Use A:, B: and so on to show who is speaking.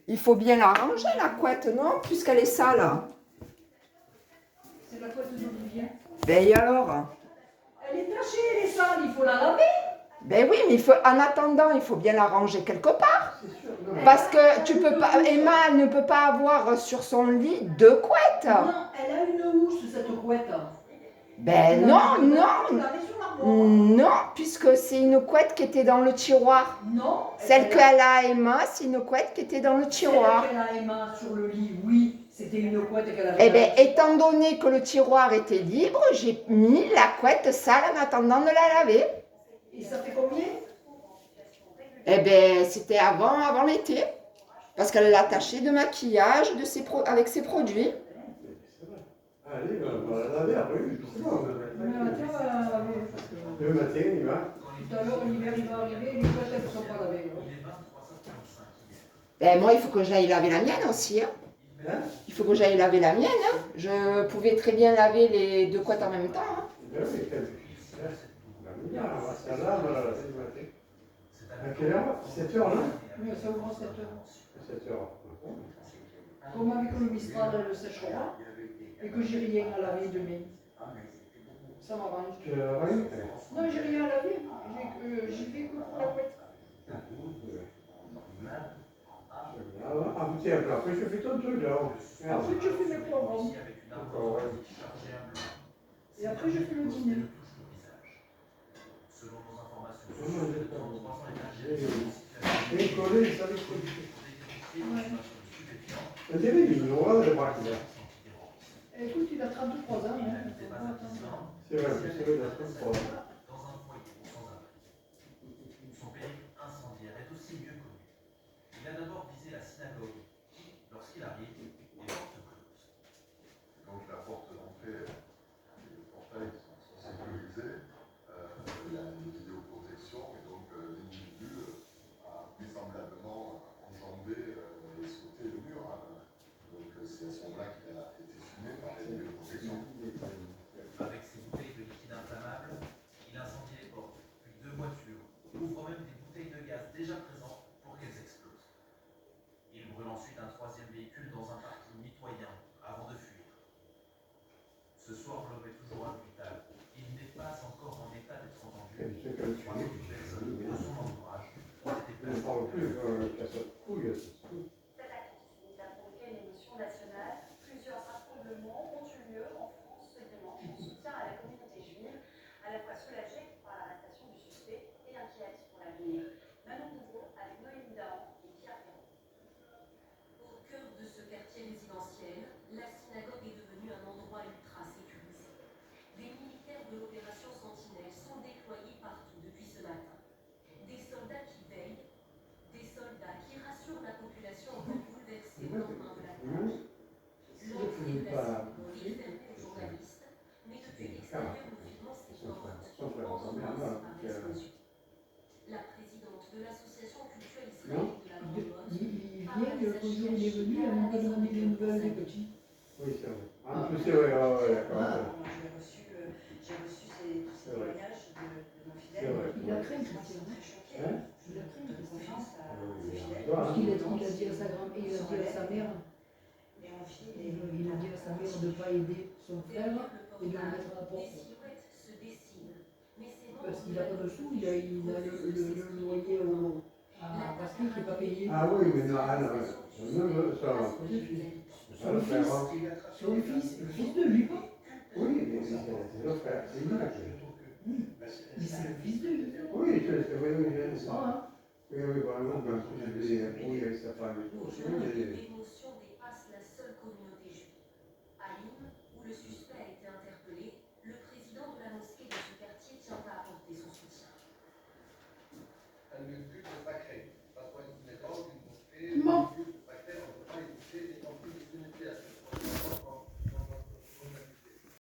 A: Il faut bien la ranger, la couette, non? Puisqu'elle est sale.
B: C'est la couette d'Olivier.
A: Ben et alors?
B: Elle est tachée, elle est sale, il faut la laver.
A: Ben oui, mais en attendant, il faut bien la ranger quelque part.
C: C'est sûr, non.
A: Parce que tu peux pas, Emma, elle ne peut pas avoir sur son lit deux couettes.
B: Non, elle a une housse, cette couette.
A: Ben non, non,
B: Tu l'avais sur l'armoire.
A: non, puisque c'est une couette qui était dans le tiroir.
B: Non.
A: Celle qu'elle a, Emma, c'est une couette qui était dans le tiroir.
B: Celle qu'elle a, Emma, sur le lit, oui. C'était une couette qu'elle avait.
A: Eh bien, étant donné que le tiroir était libre, j'ai mis la couette sale en attendant de la laver.
B: Et ça fait combien?
A: Eh bien, c'était avant l'été. Parce qu'elle l'attachait de maquillage avec ses produits.
C: Allez, on va la laver après, c'est bon.
B: Mais attends, parce que
C: Le matin, il va.
B: tout à l'heure, l'hiver, il va arriver, les couettes, elles ne sont pas lavées.
A: Ben, moi, il faut que j'aille laver la mienne aussi. Hein.
C: Hein?
A: Il faut que j'aille laver la mienne. Hein. Je pouvais très bien laver les deux couettes en même temps. Hein.
C: Ben oui, on va se la laver, on va la laver le matin. À quelle heure? 7 heures, là?
B: Oui, ça ouvre à 7 heures.
C: 7 heures.
B: Comme avec le Mistral, le séchera, et que j'ai rien à laver demain. Ça m'arrange.
C: Tu l'as lavé?
B: Non, j'ai rien à laver. J'y vais que pour la couette.
C: Ah, vous tiens, après je fais ton truc là.
B: Après, je fais mes programmes.
C: D'accord, ouais.
B: Et après, je fais le dîner.
C: Et collé, ça les colle.
B: Ouais.
C: On dirait une loi de braque là.
B: Écoute, il a 33 ans. Hein. Faut pas attendre.
C: C'est vrai, il a 33 ans.
D: Son périple incendiaire est aussi mieux connu. Il a d'abord visé la synagogue. Lorsqu'il arrive, les portes closes.
E: Donc la porte d'entrée et le portail sont sécurisés. Il y a une vidéoprotection et donc l'individu a vraisemblablement enjambé et sauté le mur. Donc c'est à ce moment-là qu'il a été fumé par les vidéoprotections.
D: Avec ses bouteilles de liquide inflammable, il incendie les portes, puis deux voitures, ouvre même des bouteilles de gaz déjà présentes pour qu'elles explosent. Il brûle ensuite un troisième véhicule dans un parking mitoyen avant de fuir. Ce soir, l'homme est toujours imputable. Il n'est pas encore en état d'être entendu. Trois autres personnes de son entourage ont été
C: On ne
D: placées.
C: parle plus, casse de couilles, c'est tout.
F: Cet acte antisémite a provoqué une émotion nationale. Plusieurs rassemblements ont eu lieu en France ce dimanche en soutien à la communauté juive, à la fois soulagée par l'arrestation du suspect et inquiète pour l'avenir. Manon Bourreau avec Noémie Dahan et Pierre Perron. Au cœur de ce quartier résidentiel, la synagogue est devenue un endroit ultra sécurisé. Des militaires de l'opération Sentinelle sont déployés partout depuis ce matin. Des soldats qui veillent, des soldats qui rassurent la population encore bouleversée au lendemain de l'attaque. L'entrée de la synagogue est fermée aux journalistes, mais depuis l'extérieur, le mouvement s'est porté par l'explosion. La présidente de l'association culturelle israélienne de la Grande Mosquée
B: Il vient, le jour où il est venu, elle nous a demandé des nouvelles des petits.
C: Oui, c'est vrai. En plus, c'est vrai, d'accord.
G: J'ai reçu tous ces témoignages de nos
C: C'est
G: fidèles.
C: vrai.
B: Il a craint, Christian.
G: Très choqué.
C: Hein?
B: Il a craint,
G: De
B: Christian.
G: confiance à ses fidèles.
B: Parce qu'il a dit à sa grand-mère, il a dit à sa mère,
G: Et mon fils,
B: il a dit à sa mère de ne pas aider son frère et de le mettre à la
F: Des
B: porte.
F: silhouettes se dessinent, mais c'est non.
B: Parce qu'il n'a pas de sous, il a le loyer à Pascal qui n'est pas payé.
C: Ah oui, mais non, ah, non, non, ça va. Ça va faire.
B: Son fils, le fils de lui, pas.
C: Oui, mais c'est le frère, c'est une image.
B: Mais c'est le fils de lui.
C: Oui, c'est ça.
B: Ah,
C: Oui, oui, vraiment, ben, en plus, il est oui, avec sa femme et tout. Sinon, il est.
F: L'émotion